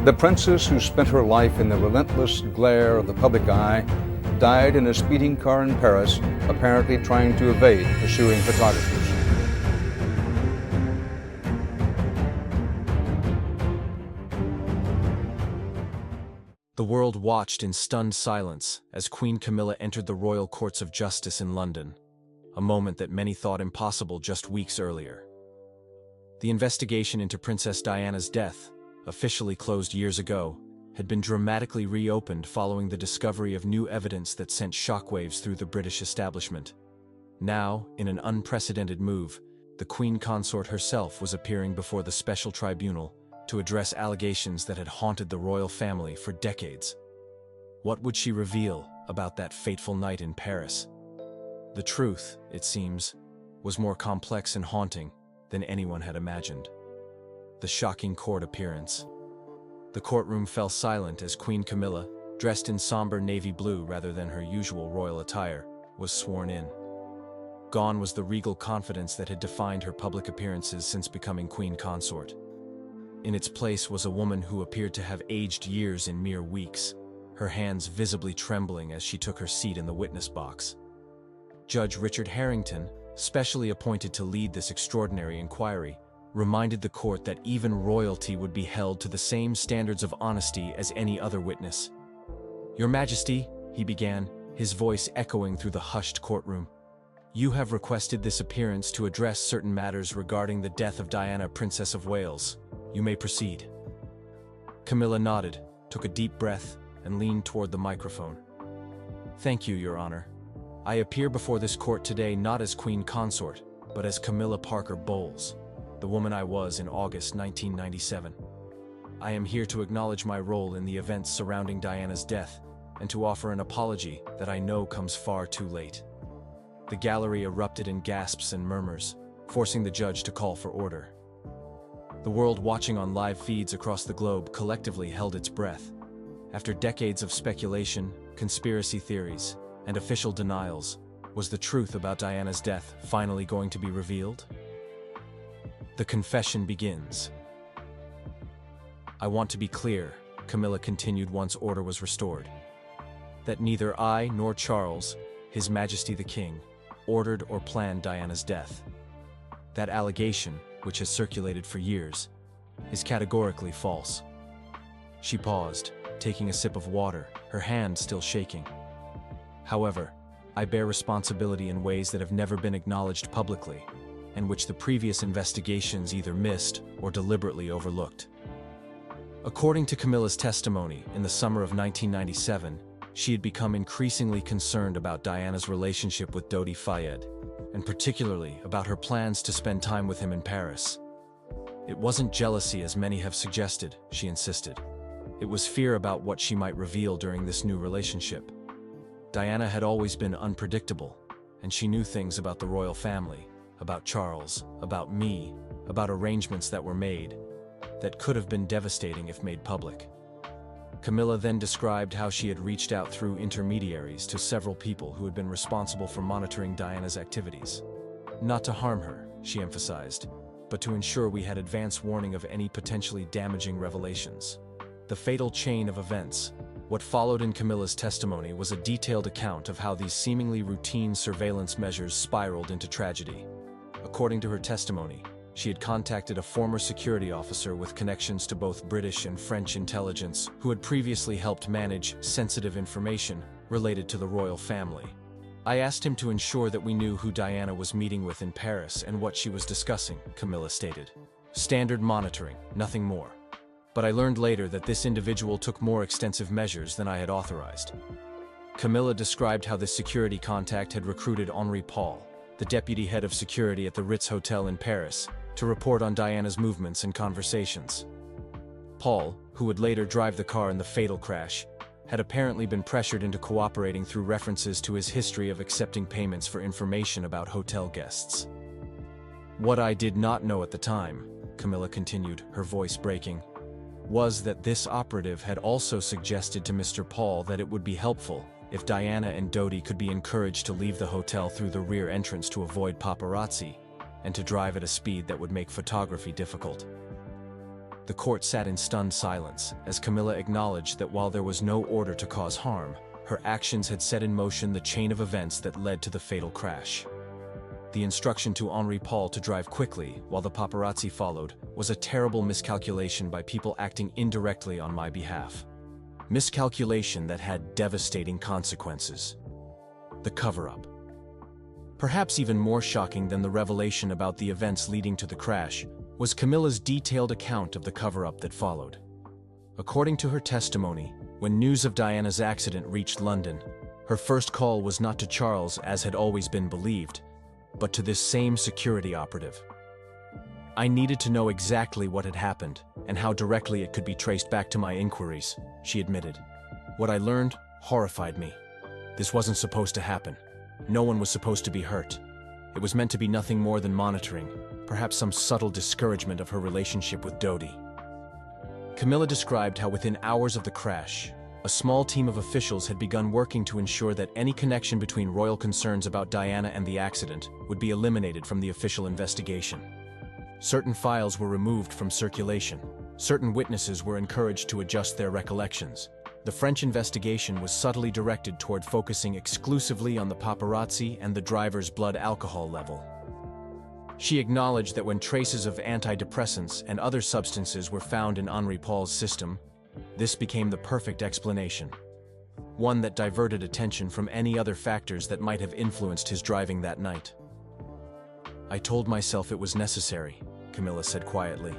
The princess, who spent her life in the relentless glare of the public eye, died in a speeding car in Paris, apparently trying to evade pursuing photographers. The world watched in stunned silence as Queen Camilla entered the royal courts of justice in London, a moment that many thought impossible just weeks earlier. The investigation into Princess Diana's death, officially closed years ago, had been dramatically reopened following the discovery of new evidence that sent shockwaves through the British establishment. Now, in an unprecedented move, the Queen Consort herself was appearing before the special tribunal to address allegations that had haunted the royal family for decades. What would she reveal about that fateful night in Paris? The truth, it seems, was more complex and haunting than anyone had imagined. The shocking court appearance. The courtroom fell silent as Queen Camilla, dressed in somber navy blue rather than her usual royal attire, was sworn in. Gone was the regal confidence that had defined her public appearances since becoming Queen Consort. In its place was a woman who appeared to have aged years in mere weeks, her hands visibly trembling as she took her seat in the witness box. Judge Richard Harrington, specially appointed to lead this extraordinary inquiry, reminded the court that even royalty would be held to the same standards of honesty as any other witness. "Your Majesty," he began, his voice echoing through the hushed courtroom, "you have requested this appearance to address certain matters regarding the death of Diana, Princess of Wales. You may proceed." Camilla nodded, took a deep breath, and leaned toward the microphone. "Thank you, Your Honor. I appear before this court today not as Queen Consort, but as Camilla Parker Bowles, the woman I was in August 1997. I am here to acknowledge my role in the events surrounding Diana's death, and to offer an apology that I know comes far too late." The gallery erupted in gasps and murmurs, forcing the judge to call for order. The world watching on live feeds across the globe collectively held its breath. After decades of speculation, conspiracy theories, and official denials, was the truth about Diana's death finally going to be revealed? The confession begins. "I want to be clear," Camilla continued once order was restored, "that neither I nor Charles, His Majesty the King, ordered or planned Diana's death. That allegation, which has circulated for years, is categorically false." She paused, taking a sip of water, her hand still shaking. "However, I bear responsibility in ways that have never been acknowledged publicly, and which the previous investigations either missed or deliberately overlooked." According to Camilla's testimony, in the summer of 1997, she had become increasingly concerned about Diana's relationship with Dodi Fayed, and particularly about her plans to spend time with him in Paris. "It wasn't jealousy as many have suggested," she insisted. "It was fear about what she might reveal during this new relationship. Diana had always been unpredictable, and she knew things about the royal family, about Charles, about me, about arrangements that were made, that could have been devastating if made public." Camilla then described how she had reached out through intermediaries to several people who had been responsible for monitoring Diana's activities. "Not to harm her," she emphasized, "but to ensure we had advance warning of any potentially damaging revelations." The fatal chain of events. What followed in Camilla's testimony was a detailed account of how these seemingly routine surveillance measures spiraled into tragedy. According to her testimony, she had contacted a former security officer with connections to both British and French intelligence who had previously helped manage sensitive information related to the royal family. "I asked him to ensure that we knew who Diana was meeting with in Paris and what she was discussing," Camilla stated. "Standard monitoring, nothing more. But I learned later that this individual took more extensive measures than I had authorized." Camilla described how this security contact had recruited Henri Paul, the deputy head of security at the Ritz Hotel in Paris, to report on Diana's movements and conversations. Paul, who would later drive the car in the fatal crash, had apparently been pressured into cooperating through references to his history of accepting payments for information about hotel guests. "What I did not know at the time," Camilla continued, her voice breaking, "was that this operative had also suggested to Mr. Paul that it would be helpful if Diana and Dodi could be encouraged to leave the hotel through the rear entrance to avoid paparazzi, and to drive at a speed that would make photography difficult." The court sat in stunned silence as Camilla acknowledged that while there was no order to cause harm, her actions had set in motion the chain of events that led to the fatal crash. The instruction to Henri Paul to drive quickly while the paparazzi followed was a terrible miscalculation by people acting indirectly on my behalf. Miscalculation that had devastating consequences. The cover-up. Perhaps even more shocking than the revelation about the events leading to the crash was Camilla's detailed account of the cover-up that followed. According to her testimony, when news of Diana's accident reached London, her first call was not to Charles as had always been believed, but to this same security operative. I needed to know exactly what had happened and how directly it could be traced back to my inquiries, she admitted. What I learned horrified me. This wasn't supposed to happen. No one was supposed to be hurt. It was meant to be nothing more than monitoring, perhaps some subtle discouragement of her relationship with Dodi. Camilla described how within hours of the crash, a small team of officials had begun working to ensure that any connection between royal concerns about Diana and the accident would be eliminated from the official investigation. Certain files were removed from circulation. Certain witnesses were encouraged to adjust their recollections. The French investigation was subtly directed toward focusing exclusively on the paparazzi and the driver's blood alcohol level. She acknowledged that when traces of antidepressants and other substances were found in Henri Paul's system, this became the perfect explanation. One that diverted attention from any other factors that might have influenced his driving that night. I told myself it was necessary, Camilla said quietly.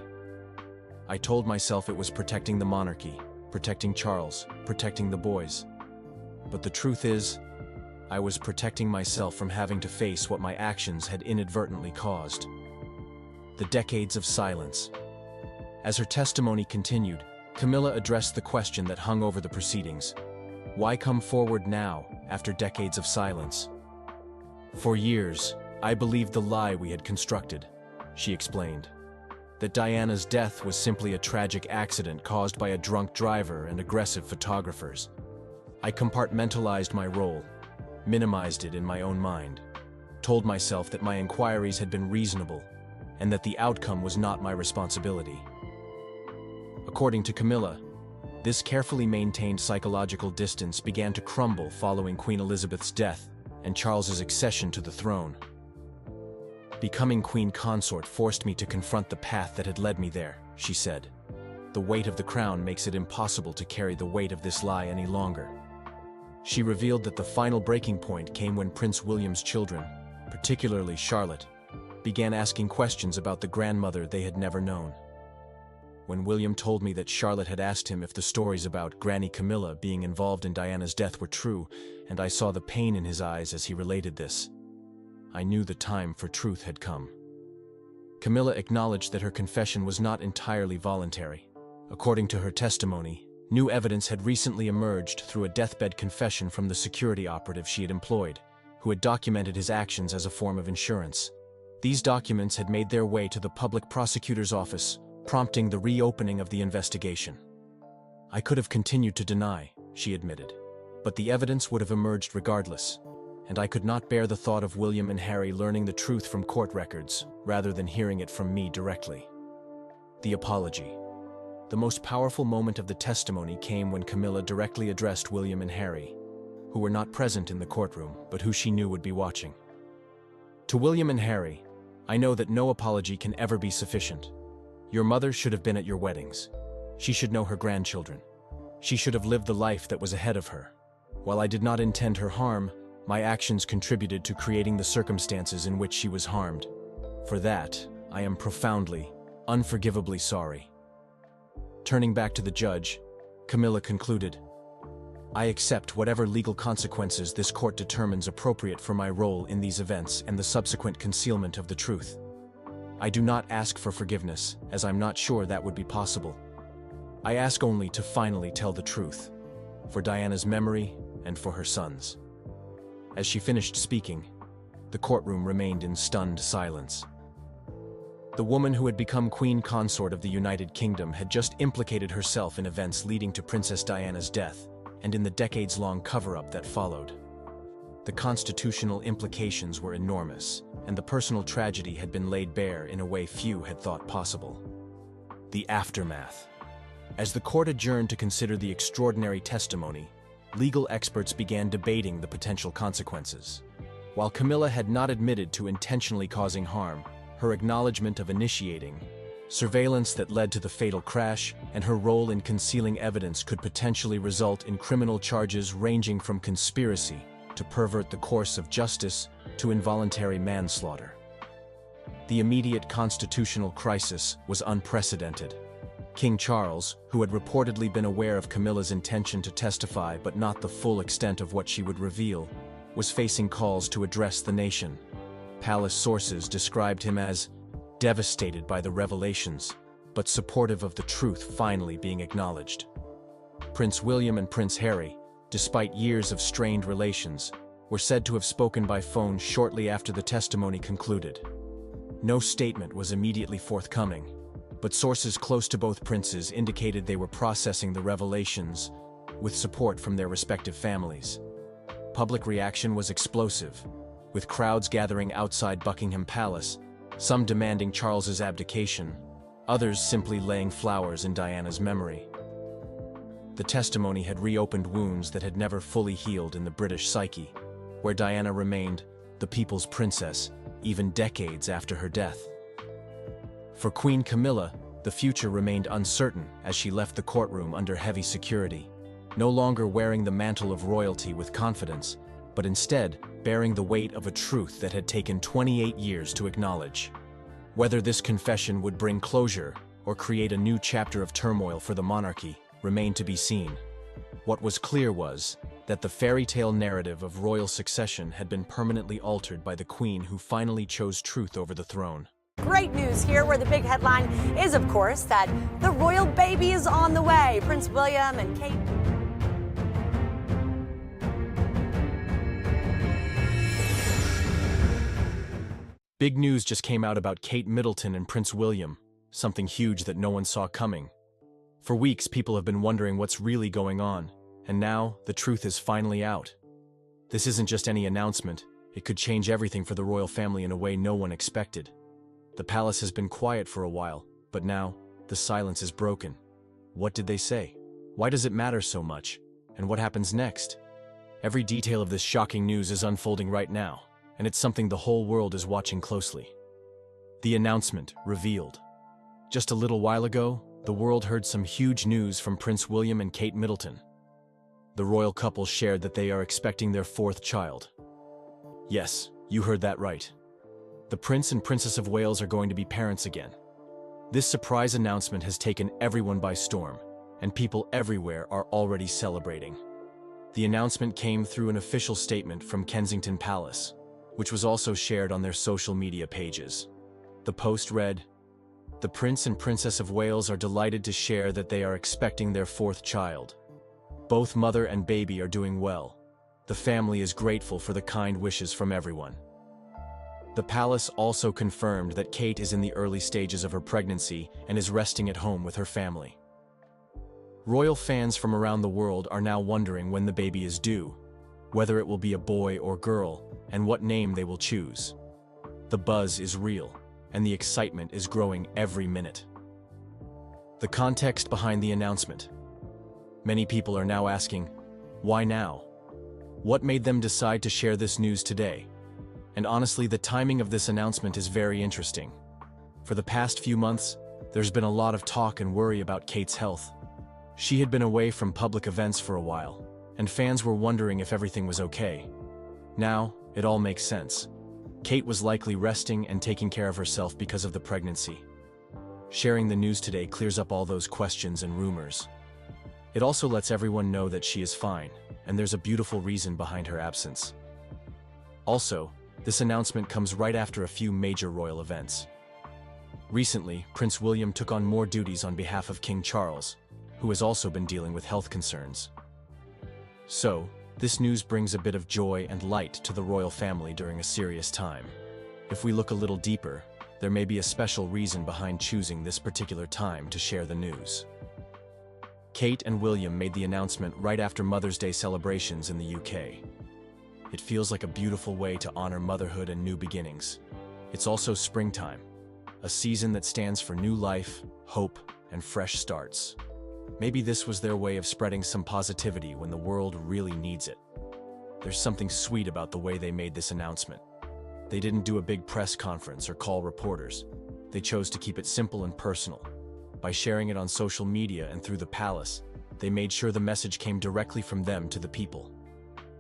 I told myself it was protecting the monarchy, protecting Charles, protecting the boys. But the truth is, I was protecting myself from having to face what my actions had inadvertently caused. The decades of silence. As her testimony continued, Camilla addressed the question that hung over the proceedings. Why come forward now, after decades of silence? For years, I believed the lie we had constructed, she explained. That Diana's death was simply a tragic accident caused by a drunk driver and aggressive photographers. I compartmentalized my role, minimized it in my own mind, told myself that my inquiries had been reasonable, and that the outcome was not my responsibility. According to Camilla, this carefully maintained psychological distance began to crumble following Queen Elizabeth's death and Charles's accession to the throne. Becoming Queen Consort forced me to confront the path that had led me there, she said. The weight of the crown makes it impossible to carry the weight of this lie any longer. She revealed that the final breaking point came when Prince William's children, particularly Charlotte, began asking questions about the grandmother they had never known. When William told me that Charlotte had asked him if the stories about Granny Camilla being involved in Diana's death were true, and I saw the pain in his eyes as he related this, I knew the time for truth had come. Camilla acknowledged that her confession was not entirely voluntary. According to her testimony, new evidence had recently emerged through a deathbed confession from the security operative she had employed, who had documented his actions as a form of insurance. These documents had made their way to the public prosecutor's office, prompting the reopening of the investigation. I could have continued to deny, she admitted, but the evidence would have emerged regardless, and I could not bear the thought of William and Harry learning the truth from court records, rather than hearing it from me directly. The apology. The most powerful moment of the testimony came when Camilla directly addressed William and Harry, who were not present in the courtroom, but who she knew would be watching. To William and Harry, I know that no apology can ever be sufficient. Your mother should have been at your weddings. She should know her grandchildren. She should have lived the life that was ahead of her. While I did not intend her harm, my actions contributed to creating the circumstances in which she was harmed. For that, I am profoundly, unforgivably sorry. Turning back to the judge, Camilla concluded, I accept whatever legal consequences this court determines appropriate for my role in these events and the subsequent concealment of the truth. I do not ask for forgiveness, as I'm not sure that would be possible. I ask only to finally tell the truth, for Diana's memory and for her sons. As she finished speaking, the courtroom remained in stunned silence. The woman who had become Queen Consort of the United Kingdom had just implicated herself in events leading to Princess Diana's death, and in the decades-long cover-up that followed. The constitutional implications were enormous, and the personal tragedy had been laid bare in a way few had thought possible. The aftermath. As the court adjourned to consider the extraordinary testimony, legal experts began debating the potential consequences. While Camilla had not admitted to intentionally causing harm, her acknowledgement of initiating surveillance that led to the fatal crash and her role in concealing evidence could potentially result in criminal charges ranging from conspiracy to pervert the course of justice to involuntary manslaughter. The immediate constitutional crisis was unprecedented. King Charles, who had reportedly been aware of Camilla's intention to testify but not the full extent of what she would reveal, was facing calls to address the nation. Palace sources described him as devastated by the revelations, but supportive of the truth finally being acknowledged. Prince William and Prince Harry, despite years of strained relations, were said to have spoken by phone shortly after the testimony concluded. No statement was immediately forthcoming, but sources close to both princes indicated they were processing the revelations with support from their respective families. Public reaction was explosive, with crowds gathering outside Buckingham Palace, some demanding Charles's abdication, others simply laying flowers in Diana's memory. The testimony had reopened wounds that had never fully healed in the British psyche, where Diana remained the people's princess even decades after her death. For Queen Camilla, the future remained uncertain as she left the courtroom under heavy security, no longer wearing the mantle of royalty with confidence, but instead bearing the weight of a truth that had taken 28 years to acknowledge. Whether this confession would bring closure or create a new chapter of turmoil for the monarchy remained to be seen. What was clear was that the fairy tale narrative of royal succession had been permanently altered by the queen who finally chose truth over the throne. Great news here, where the big headline is, of course, that the royal baby is on the way. Prince William and Kate. Big news just came out about Kate Middleton and Prince William, something huge that no one saw coming. For weeks, people have been wondering what's really going on, and now the truth is finally out. This isn't just any announcement, it could change everything for the royal family in a way no one expected. The palace has been quiet for a while, but now the silence is broken. What did they say? Why does it matter so much? And what happens next? Every detail of this shocking news is unfolding right now, and it's something the whole world is watching closely. The announcement revealed. Just a little while ago, the world heard some huge news from Prince William and Kate Middleton. The royal couple shared that they are expecting their fourth child. Yes, you heard that right. The Prince and Princess of Wales are going to be parents again. This surprise announcement has taken everyone by storm, and people everywhere are already celebrating. The announcement came through an official statement from Kensington Palace, which was also shared on their social media pages. The post read, "The Prince and Princess of Wales are delighted to share that they are expecting their fourth child. Both mother and baby are doing well. The family is grateful for the kind wishes from everyone." The palace also confirmed that Kate is in the early stages of her pregnancy and is resting at home with her family. Royal fans from around the world are now wondering when the baby is due, whether it will be a boy or girl, and what name they will choose. The buzz is real, and the excitement is growing every minute. The context behind the announcement. Many people are now asking, why now? What made them decide to share this news today? And honestly, the timing of this announcement is very interesting. For the past few months, there's been a lot of talk and worry about Kate's health. She had been away from public events for a while, and fans were wondering if everything was okay. Now, it all makes sense. Kate was likely resting and taking care of herself because of the pregnancy. Sharing the news today clears up all those questions and rumors. It also lets everyone know that she is fine, and there's a beautiful reason behind her absence. Also, this announcement comes right after a few major royal events. Recently, Prince William took on more duties on behalf of King Charles, who has also been dealing with health concerns. So, this news brings a bit of joy and light to the royal family during a serious time. If we look a little deeper, there may be a special reason behind choosing this particular time to share the news. Kate and William made the announcement right after Mother's Day celebrations in the UK. It feels like a beautiful way to honor motherhood and new beginnings. It's also springtime, a season that stands for new life, hope, and fresh starts. Maybe this was their way of spreading some positivity when the world really needs it. There's something sweet about the way they made this announcement. They didn't do a big press conference or call reporters. They chose to keep it simple and personal. By sharing it on social media and through the palace, they made sure the message came directly from them to the people.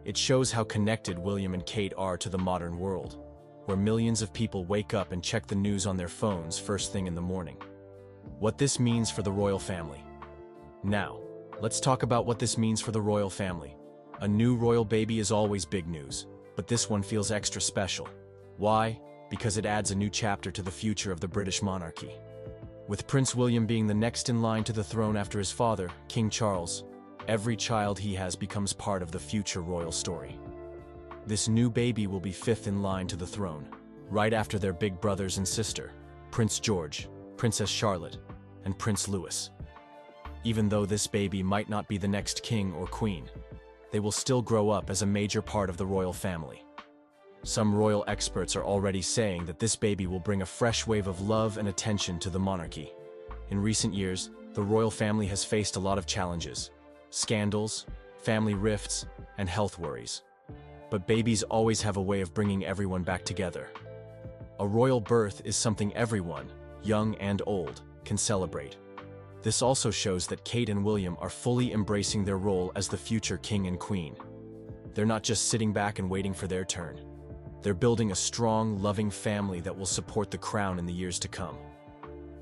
It shows how connected William and Kate are to the modern world, where millions of people wake up and check the news on their phones first thing in the morning. What this means for the royal family. Now, let's talk about what this means for the royal family. A new royal baby is always big news, but this one feels extra special. Why? Because it adds a new chapter to the future of the British monarchy. With Prince William being the next in line to the throne after his father, King Charles, every child he has becomes part of the future royal story. This new baby will be fifth in line to the throne, right after their big brothers and sister, Prince George, Princess Charlotte, and Prince Louis. Even though this baby might not be the next king or queen, they will still grow up as a major part of the royal family. Some royal experts are already saying that this baby will bring a fresh wave of love and attention to the monarchy. In recent years, the royal family has faced a lot of challenges: scandals, family rifts, and health worries. But babies always have a way of bringing everyone back together. A royal birth is something everyone, young and old, can celebrate. This also shows that Kate and William are fully embracing their role as the future king and queen. They're not just sitting back and waiting for their turn. They're building a strong, loving family that will support the crown in the years to come.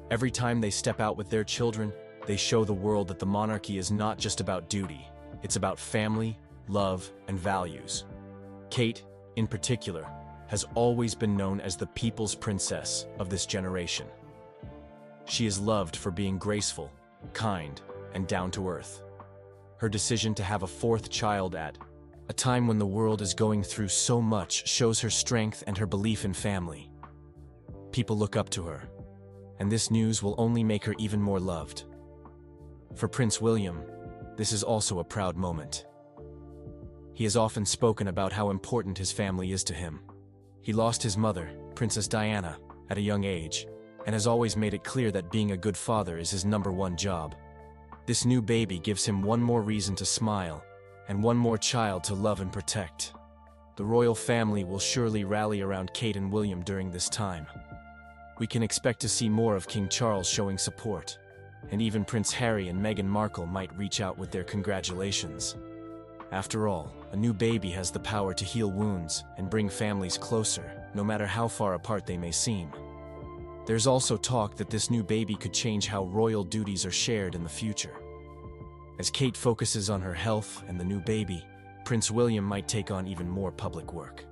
Every time they step out with their children, they show the world that the monarchy is not just about duty. It's about family, love, and values. Kate, in particular, has always been known as the people's princess of this generation. She is loved for being graceful, kind, and down-to-earth. Her decision to have a fourth child at a time when the world is going through so much shows her strength and her belief in family. People look up to her, and this news will only make her even more loved. For Prince William, this is also a proud moment. He has often spoken about how important his family is to him. He lost his mother, Princess Diana, at a young age, and has always made it clear that being a good father is his #1 job. This new baby gives him one more reason to smile, and one more child to love and protect. The royal family will surely rally around Kate and William during this time. We can expect to see more of King Charles showing support, and even Prince Harry and Meghan Markle might reach out with their congratulations. After all, a new baby has the power to heal wounds and bring families closer, no matter how far apart they may seem. There's also talk that this new baby could change how royal duties are shared in the future. As Kate focuses on her health and the new baby, Prince William might take on even more public work.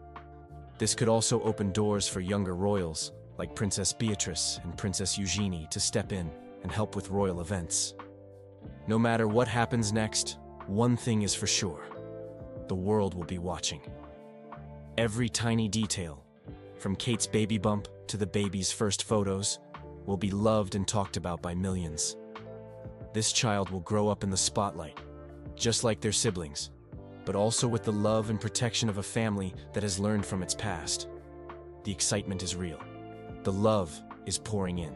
This could also open doors for younger royals, like Princess Beatrice and Princess Eugenie, to step in and help with royal events. No matter what happens next, one thing is for sure: the world will be watching. Every tiny detail, from Kate's baby bump to the baby's first photos, will be loved and talked about by millions. This child will grow up in the spotlight, just like their siblings, but also with the love and protection of a family that has learned from its past. The excitement is real. The love is pouring in.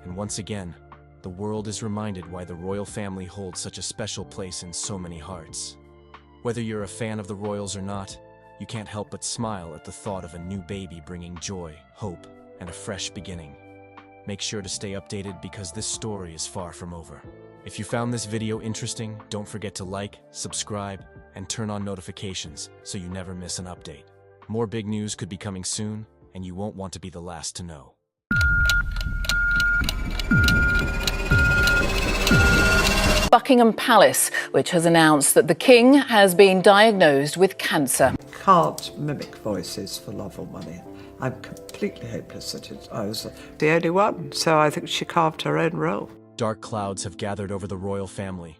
And once again, the world is reminded why the royal family holds such a special place in so many hearts. Whether you're a fan of the royals or not, you can't help but smile at the thought of a new baby bringing joy, hope, and a fresh beginning. Make sure to stay updated because this story is far from over. If you found this video interesting, don't forget to like, subscribe, and turn on notifications so you never miss an update. More big news could be coming soon, and you won't want to be the last to know. Buckingham Palace, which has announced that the King has been diagnosed with cancer. Can't mimic voices for love or money. I'm completely hopeless at it. I was the only one, so I think she carved her own role. Dark clouds have gathered over the royal family.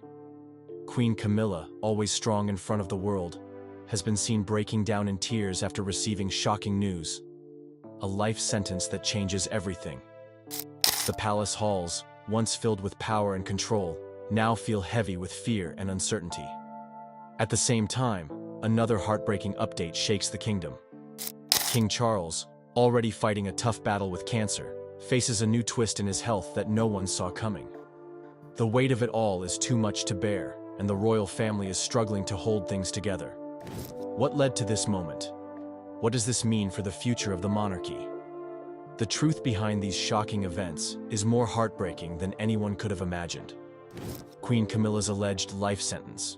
Queen Camilla, always strong in front of the world, has been seen breaking down in tears after receiving shocking news. A life sentence that changes everything. The palace halls, once filled with power and control, now feel heavy with fear and uncertainty. At the same time, another heartbreaking update shakes the kingdom. King Charles, already fighting a tough battle with cancer, faces a new twist in his health that no one saw coming. The weight of it all is too much to bear, and the royal family is struggling to hold things together. What led to this moment? What does this mean for the future of the monarchy? The truth behind these shocking events is more heartbreaking than anyone could have imagined. Queen Camilla's alleged life sentence.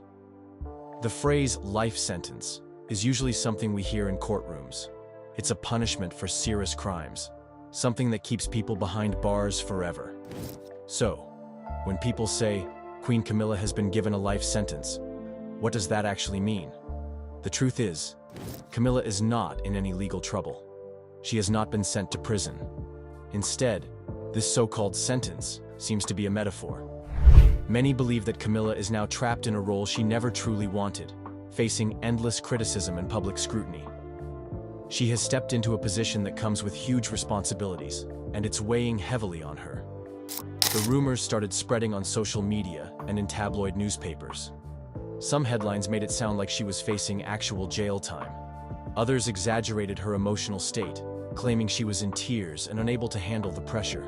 The phrase life sentence is usually something we hear in courtrooms. It's a punishment for serious crimes, something that keeps people behind bars forever. So, when people say Queen Camilla has been given a life sentence, what does that actually mean? The truth is, Camilla is not in any legal trouble. She has not been sent to prison. Instead, this so-called sentence seems to be a metaphor. Many believe that Camilla is now trapped in a role she never truly wanted, facing endless criticism and public scrutiny. She has stepped into a position that comes with huge responsibilities, and it's weighing heavily on her. The rumors started spreading on social media and in tabloid newspapers. Some headlines made it sound like she was facing actual jail time. Others exaggerated her emotional state, claiming she was in tears and unable to handle the pressure.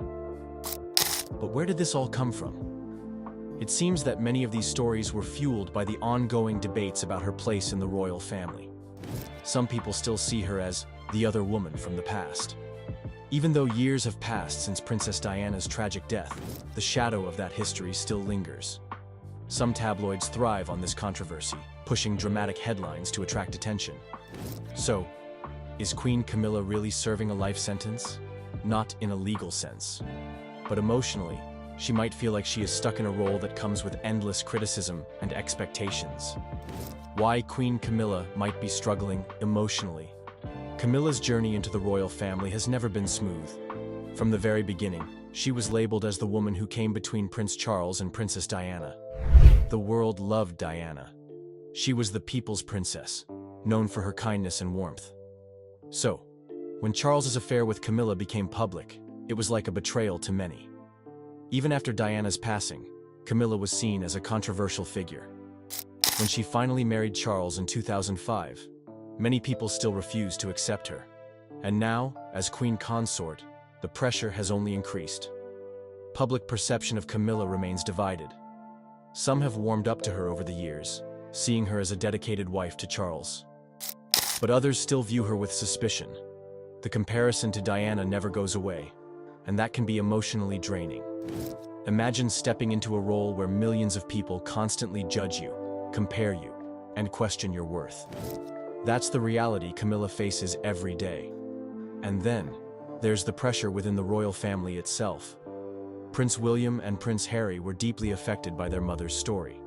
But where did this all come from? It seems that many of these stories were fueled by the ongoing debates about her place in the royal family. Some people still see her as the other woman from the past. Even though years have passed since Princess Diana's tragic death, the shadow of that history still lingers. Some tabloids thrive on this controversy, pushing dramatic headlines to attract attention. So, is Queen Camilla really serving a life sentence? Not in a legal sense, but emotionally, she might feel like she is stuck in a role that comes with endless criticism and expectations. Why Queen Camilla might be struggling emotionally. Camilla's journey into the royal family has never been smooth. From the very beginning, she was labeled as the woman who came between Prince Charles and Princess Diana. The world loved Diana. She was the people's princess, known for her kindness and warmth. So, when Charles's affair with Camilla became public, it was like a betrayal to many. Even after Diana's passing, Camilla was seen as a controversial figure. When she finally married Charles in 2005, many people still refused to accept her. And now, as queen consort, the pressure has only increased. Public perception of Camilla remains divided. Some have warmed up to her over the years, seeing her as a dedicated wife to Charles. But others still view her with suspicion. The comparison to Diana never goes away, and that can be emotionally draining. Imagine stepping into a role where millions of people constantly judge you, compare you, and question your worth. That's the reality Camilla faces every day. And then, there's the pressure within the royal family itself. Prince William and Prince Harry were deeply affected by their mother's story.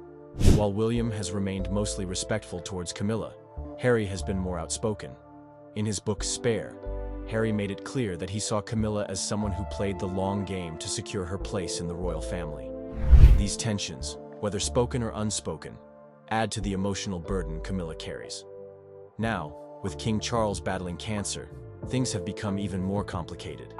While William has remained mostly respectful towards Camilla, Harry has been more outspoken. In his book Spare, Harry made it clear that he saw Camilla as someone who played the long game to secure her place in the royal family. These tensions, whether spoken or unspoken, add to the emotional burden Camilla carries. Now, with King Charles battling cancer, things have become even more complicated.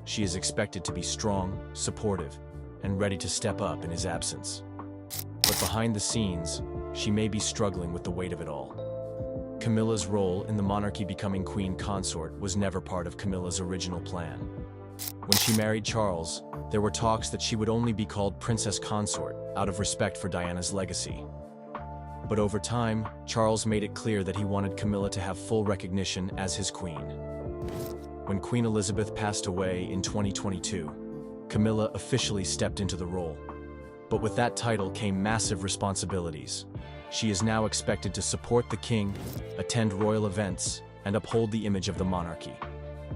She is expected to be strong, supportive, and ready to step up in his absence. But behind the scenes, she may be struggling with the weight of it all. Camilla's role in the monarchy becoming queen consort was never part of Camilla's original plan. When she married Charles, there were talks that she would only be called princess consort out of respect for Diana's legacy. But over time, Charles made it clear that he wanted Camilla to have full recognition as his queen. When Queen Elizabeth passed away in 2022, Camilla officially stepped into the role. But with that title came massive responsibilities. She is now expected to support the king, attend royal events, and uphold the image of the monarchy.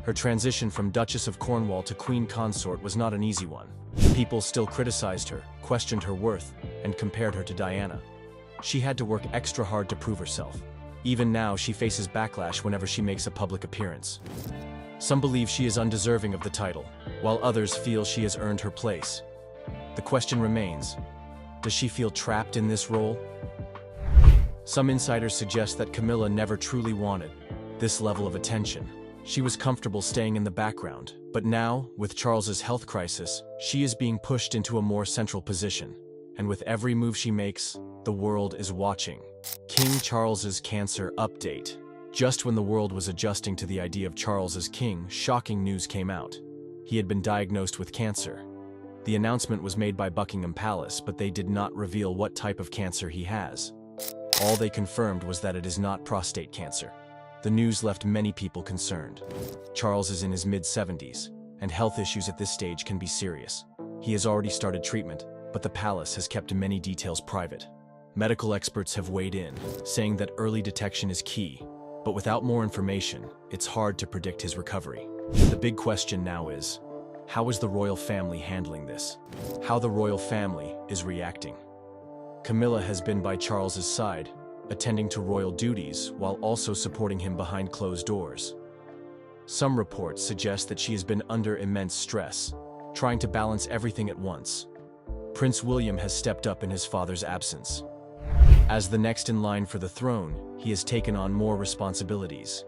Her transition from Duchess of Cornwall to queen consort was not an easy one. People still criticized her, questioned her worth, and compared her to Diana. She had to work extra hard to prove herself. Even now, she faces backlash whenever she makes a public appearance. Some believe she is undeserving of the title, while others feel she has earned her place. The question remains, does she feel trapped in this role? Some insiders suggest that Camilla never truly wanted this level of attention. She was comfortable staying in the background, but now, with Charles's health crisis, she is being pushed into a more central position. And with every move she makes, the world is watching. King Charles's cancer update. Just when the world was adjusting to the idea of Charles as king, shocking news came out. He had been diagnosed with cancer. The announcement was made by Buckingham Palace, but they did not reveal what type of cancer he has. All they confirmed was that it is not prostate cancer. The news left many people concerned. Charles is in his mid-70s, and health issues at this stage can be serious. He has already started treatment, but the palace has kept many details private. Medical experts have weighed in, saying that early detection is key, but without more information, it's hard to predict his recovery. The big question now is, how is the royal family handling this? How the royal family is reacting? Camilla has been by Charles's side, attending to royal duties while also supporting him behind closed doors. Some reports suggest that she has been under immense stress, trying to balance everything at once. Prince William has stepped up in his father's absence. As the next in line for the throne, he has taken on more responsibilities.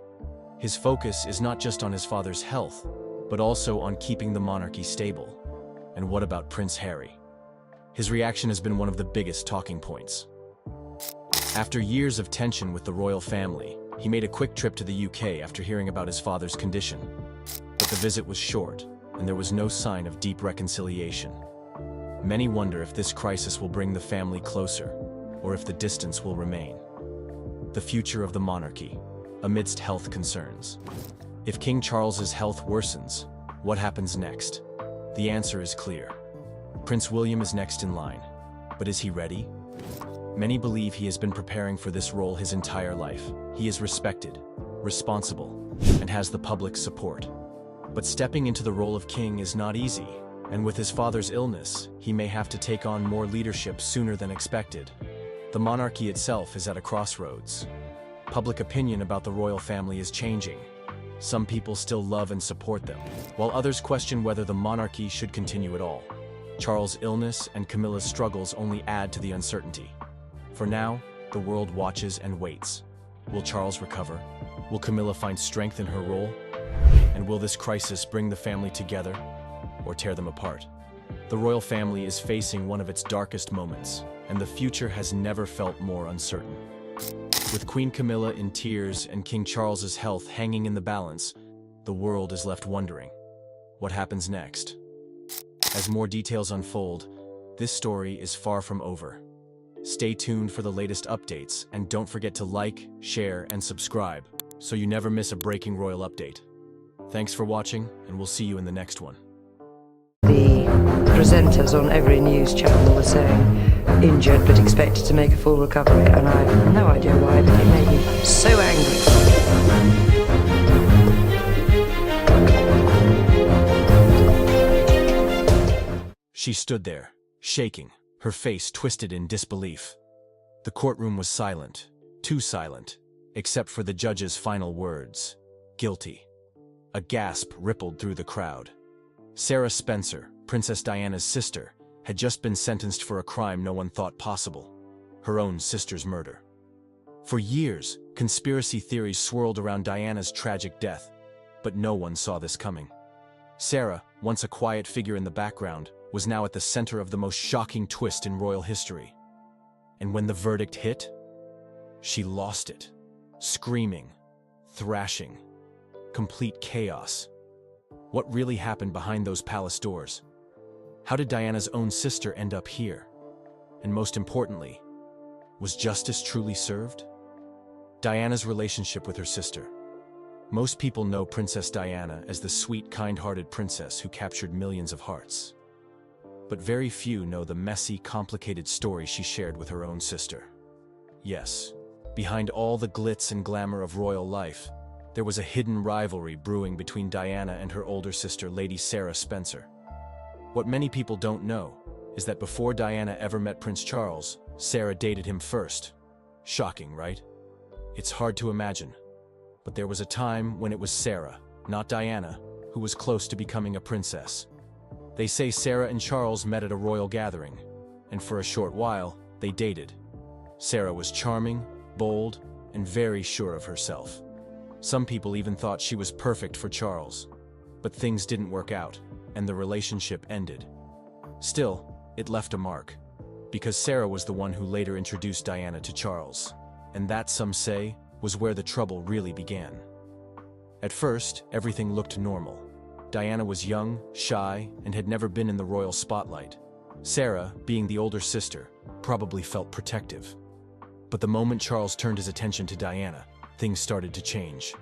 His focus is not just on his father's health, but also on keeping the monarchy stable. And what about Prince Harry? His reaction has been one of the biggest talking points. After years of tension with the royal family, he made a quick trip to the UK after hearing about his father's condition. But the visit was short, and there was no sign of deep reconciliation. Many wonder if this crisis will bring the family closer, or if the distance will remain. The future of the monarchy, amidst health concerns. If King Charles's health worsens, what happens next? The answer is clear. Prince William is next in line, but is he ready? Many believe he has been preparing for this role his entire life. He is respected, responsible, and has the public's support. But stepping into the role of king is not easy, and with his father's illness, he may have to take on more leadership sooner than expected. The monarchy itself is at a crossroads. Public opinion about the royal family is changing. Some people still love and support them, while others question whether the monarchy should continue at all. Charles' illness and Camilla's struggles only add to the uncertainty. For now, the world watches and waits. Will Charles recover? Will Camilla find strength in her role? And will this crisis bring the family together or tear them apart? The royal family is facing one of its darkest moments, and the future has never felt more uncertain. With Queen Camilla in tears and King Charles's health hanging in the balance, the world is left wondering, what happens next? As more details unfold, this story is far from over. Stay tuned for the latest updates, and don't forget to like, share, and subscribe, so you never miss a breaking royal update. Thanks for watching, and we'll see you in the next one. The presenters on every news channel were saying injured but expected to make a full recovery, and I have no idea why, but it made me so angry. She stood there, shaking, her face twisted in disbelief. The courtroom was silent, too silent, except for the judge's final words, guilty. A gasp rippled through the crowd. Sarah Spencer, Princess Diana's sister, had just been sentenced for a crime no one thought possible, her own sister's murder. For years, conspiracy theories swirled around Diana's tragic death, but no one saw this coming. Sarah, once a quiet figure in the background, was now at the center of the most shocking twist in royal history. And when the verdict hit, she lost it. Screaming, thrashing, complete chaos. What really happened behind those palace doors? How did Diana's own sister end up here? And most importantly, was justice truly served? Diana's relationship with her sister. Most people know Princess Diana as the sweet, kind-hearted princess who captured millions of hearts. But very few know the messy, complicated story she shared with her own sister. Yes, behind all the glitz and glamour of royal life, there was a hidden rivalry brewing between Diana and her older sister, Lady Sarah Spencer. What many people don't know is that before Diana ever met Prince Charles, Sarah dated him first. Shocking, right? It's hard to imagine, but there was a time when it was Sarah, not Diana, who was close to becoming a princess. They say Sarah and Charles met at a royal gathering, and for a short while, they dated. Sarah was charming, bold, and very sure of herself. Some people even thought she was perfect for Charles. But things didn't work out, and the relationship ended. Still, it left a mark, because Sarah was the one who later introduced Diana to Charles. And that, some say, was where the trouble really began. At first, everything looked normal. Diana was young, shy, and had never been in the royal spotlight. Sarah, being the older sister, probably felt protective. But the moment Charles turned his attention to Diana, things started to change.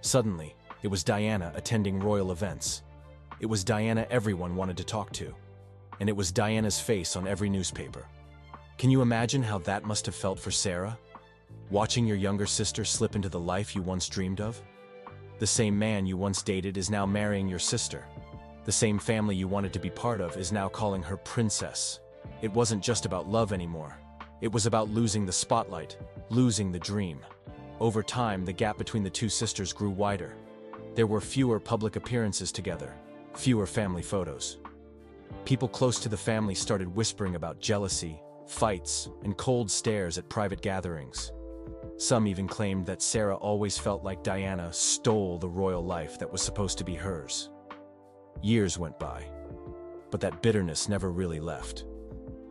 Suddenly, it was Diana attending royal events. It was Diana everyone wanted to talk to. And it was Diana's face on every newspaper. Can you imagine how that must have felt for Sarah? Watching your younger sister slip into the life you once dreamed of? The same man you once dated is now marrying your sister. The same family you wanted to be part of is now calling her princess. It wasn't just about love anymore. It was about losing the spotlight, losing the dream. Over time, the gap between the two sisters grew wider. There were fewer public appearances together, fewer family photos. People close to the family started whispering about jealousy, fights, and cold stares at private gatherings. Some even claimed that Sarah always felt like Diana stole the royal life that was supposed to be hers. Years went by, but that bitterness never really left.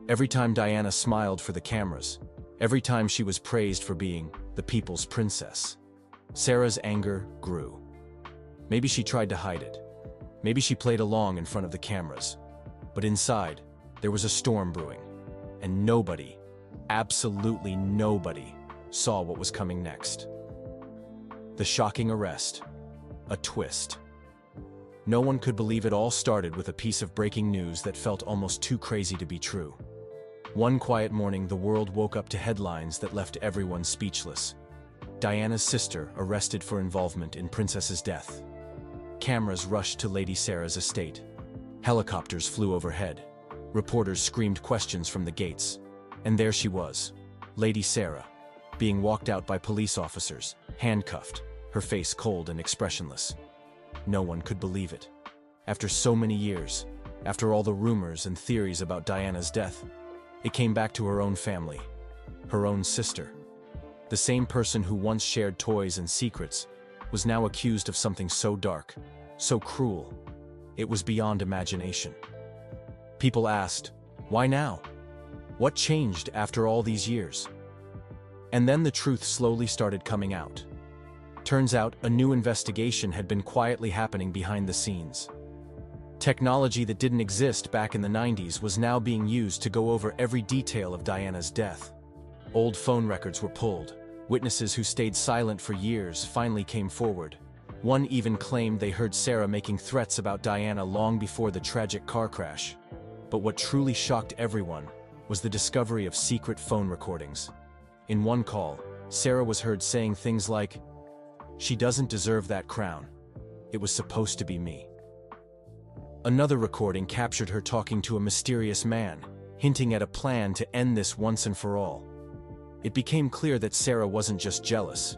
Every time Diana smiled for the cameras, every time she was praised for being the people's princess, Sarah's anger grew. Maybe she tried to hide it. Maybe she played along in front of the cameras. But inside, there was a storm brewing, and nobody, absolutely nobody, saw what was coming next. The shocking arrest. A twist. No one could believe it all started with a piece of breaking news that felt almost too crazy to be true. One quiet morning, the world woke up to headlines that left everyone speechless. Diana's sister arrested for involvement in Princess's death. Cameras rushed to Lady Sarah's estate. Helicopters flew overhead. Reporters screamed questions from the gates. And there she was, Lady Sarah, being walked out by police officers, handcuffed, her face cold and expressionless. No one could believe it. After so many years, after all the rumors and theories about Diana's death, it came back to her own family, her own sister. The same person who once shared toys and secrets was now accused of something so dark, so cruel. It was beyond imagination. People asked, why now? What changed after all these years? And then the truth slowly started coming out. Turns out a new investigation had been quietly happening behind the scenes. Technology that didn't exist back in the 90s was now being used to go over every detail of Diana's death. Old phone records were pulled. Witnesses who stayed silent for years finally came forward. One even claimed they heard Sarah making threats about Diana long before the tragic car crash. But what truly shocked everyone was the discovery of secret phone recordings. In one call, Sarah was heard saying things like, "She doesn't deserve that crown. It was supposed to be me." Another recording captured her talking to a mysterious man, hinting at a plan to end this once and for all. It became clear that Sarah wasn't just jealous.